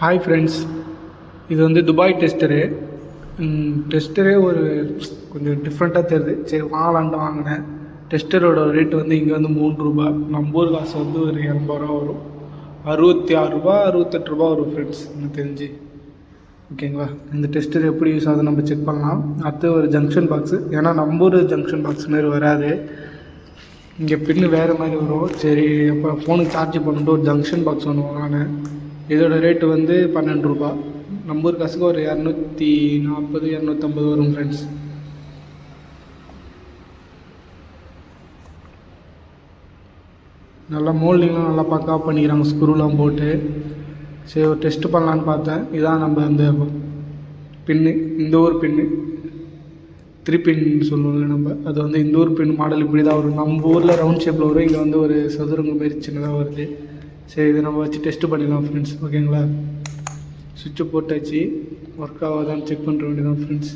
Hi friends, இது வந்து Dubai tester. டெஸ்டரே ஒரு கொஞ்சம் டிஃப்ரெண்ட்டாக தெரியுது. சரி வாங்கலான்ட்டு வாங்கினேன். டெஸ்டரோட ரேட்டு வந்து இங்கே வந்து ₹3. நம்ம ஊர் காசு வந்து ஒரு ₹80 வரும். ₹66 ₹68 வரும் ஃப்ரெண்ட்ஸ் எனக்கு தெரிஞ்சு. ஓகேங்களா, இந்த டெஸ்டர் எப்படி யூஸ் ஆகுது நம்ம செக் பண்ணலாம். அடுத்து ஒரு ஜங்ஷன் பாக்ஸு, ஏன்னா நம்ம ஊர் ஜங்ஷன் பாக்ஸ் மாரி வராது, இங்கே பின்னு வேறு மாதிரி வரும். சரி அப்போ ஃபோனுக்கு சார்ஜ் பண்ணிட்டு ஒரு ஜங்ஷன் பாக்ஸ் ஒன்று வாங்கினேன். இதோட ரேட்டு வந்து ₹12. நம்ம ஊர் காசுக்கு ஒரு 240 250 வரும் ஃப்ரெண்ட்ஸ். நல்லா மோல்டிங்லாம் நல்லா பக்காவாக பண்ணிக்கிறாங்க, ஸ்க்ரூலாம் போட்டு. சரி ஒரு டெஸ்ட்டு பண்ணலான்னு பார்த்தேன். இதான் நம்ம அந்த பின்னு, இந்த ஊர் பின்னு 3 பின் சொல்லுவோம்ல நம்ம, அது வந்து இந்த ஊர் பின் மாடல் இப்படி தான் வரும். நம்ம ஊரில் ரவுண்ட் ஷேப்பில் வரும், இங்கே வந்து ஒரு சதுரங்க மாரி சின்னதாக வருது. சரி இதை நம்ம வச்சு டெஸ்ட்டு பண்ணிடலாம் ஃப்ரெண்ட்ஸ். ஓகேங்களா, சுவிட்சை போட்டாச்சு, ஒர்க் ஆகாதான்னு செக் பண்ணுற வேண்டியதான் ஃப்ரெண்ட்ஸ்.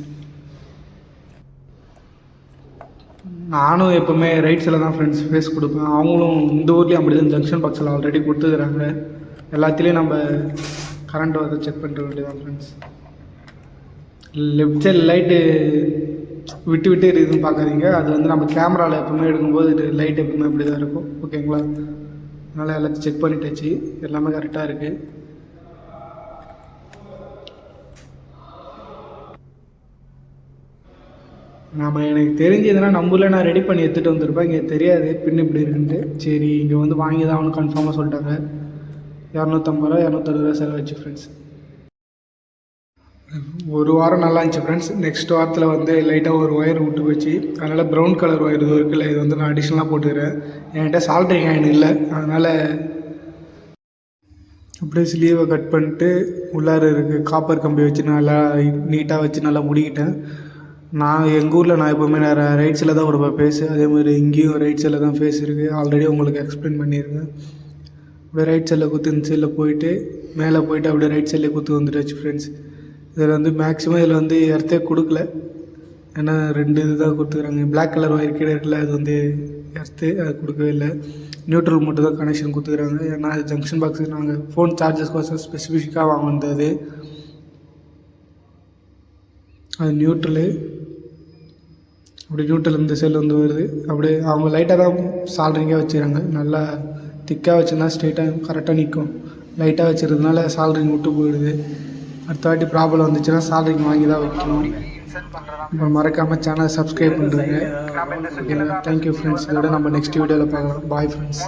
நானும் எப்போவுமே ரைட் சைடில் தான் ஃப்ரெண்ட்ஸ் ஃபேஸ் கொடுப்பேன். அவங்களும் இந்த ஊர்லேயும் அப்படி தான் ஜங்ஷன் பாக்ஸில் ஆல்ரெடி கொடுத்துக்கிறாங்க. எல்லாத்துலேயும் நம்ம கரண்ட் வந்து செக் பண்ணுற வேண்டியதான் ஃப்ரெண்ட்ஸ். லெஃப்ட் சைடு லைட்டு விட்டு விட்டு இருக்குதுன்னு பார்க்காதீங்க, அது வந்து நம்ம கேமராவில் எப்பவுமே எடுக்கும்போது லைட் எப்பவுமே அப்படி தான் இருக்கும். ஓகேங்களா, அதனால் எல்லாத்தையும் செக் பண்ணிட்டாச்சு, எல்லாமே கரெக்டாக இருக்குது. எனக்கு தெரிஞ்சதுன்னா நம்ம ஊரில் நான் ரெடி பண்ணி எடுத்துகிட்டு வந்திருப்பேன். இங்கே தெரியாது பின் இப்படி இருக்குன்ட்டு. சரி இங்கே வந்து வாங்கி தான் அவனு கன்ஃபார்மாக சொல்லிட்டாங்க. ₹250 260 செலவாச்சு ஃப்ரெண்ட்ஸ். ஒரு வாரம் நல்லா இருந்துச்சு ஃப்ரெண்ட்ஸ். நெக்ஸ்ட் வாரத்தில் வந்து லைட்டாக ஒரு ஒயர் விட்டு போச்சு. அதனால் ப்ரௌன் கலர் ஒயர் இது இருக்குல்ல, இது வந்து நான் அடிஷ்னலாக போட்டுக்கிறேன். என்கிட்ட சால்ட்ரிங் அயன் இல்லை, அதனால் அப்படியே ஸ்லீவை கட் பண்ணிட்டு உள்ளார இருக்குது காப்பர் கம்பி வச்சு நல்லா நீட்டாக வச்சு நல்லா முடிக்கிட்டேன். நான் எங்கள் ஊரில் நான் எப்போவுமே ரைட் சைடில் தான் ஒரு ஃபேஸு, அதே மாதிரி இங்கேயும் ரைட் சைடில் தான் ஃபேஸ் இருக்குது. ஆல்ரெடி உங்களுக்கு எக்ஸ்பிளைன் பண்ணியிருக்கேன். அப்படியே ரைட் சைடில் குத்து இந்த சைடில் போயிட்டு மேலே போயிட்டு அப்படியே ரைட் சைட்லேயே குத்து வந்துடுச்சு ஃப்ரெண்ட்ஸ். இதில் வந்து மேக்ஸிமம் இதில் வந்து எர்த்தே கொடுக்கல, ஏன்னா 2 இது தான் கொடுத்துக்கிறாங்க. பிளாக் கலர் ஒயர் கீழே இருக்குல்ல, அது வந்து எர்த்து, அது கொடுக்கவே இல்லை. நியூட்ரல் மட்டும் தான் கனெக்ஷன் கொடுத்துக்கிறாங்க. ஏன்னா ஜங்ஷன் பாக்ஸு நாங்கள் ஃபோன் சார்ஜஸ் கோசம் ஸ்பெசிஃபிக்காக வாங்க வந்தது. அது நியூட்ரலு, அப்படி நியூட்ரல் இந்த சைடில் வந்து வருது. அப்படியே அவங்க லைட்டாக தான் சால்ட்ரிங்காக வச்சுக்கிறாங்க. நல்லா திக்காக வச்சுருந்தா ஸ்ட்ரைட்டாக கரெக்டாக நிற்கும். லைட்டாக வச்சுருந்தனால சால்ட்ரிங் விட்டு போயிடுது. அடுத்த வாட்டி ப்ராப்ளம் வந்துச்சுன்னா சால்ட்ரிங் வாங்கி தான் வைக்கணும். இப்போ மறக்காமல் சேனலை சப்ஸ்கிரைப் பண்ணுறேங்க. ஓகேங்களா, தேங்க்யூ ஃப்ரெண்ட்ஸ். இதோட நம்ம நெக்ஸ்ட் வீடியோவில் பார்க்கலாம். Bye friends.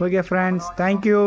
Okay friends, thank you.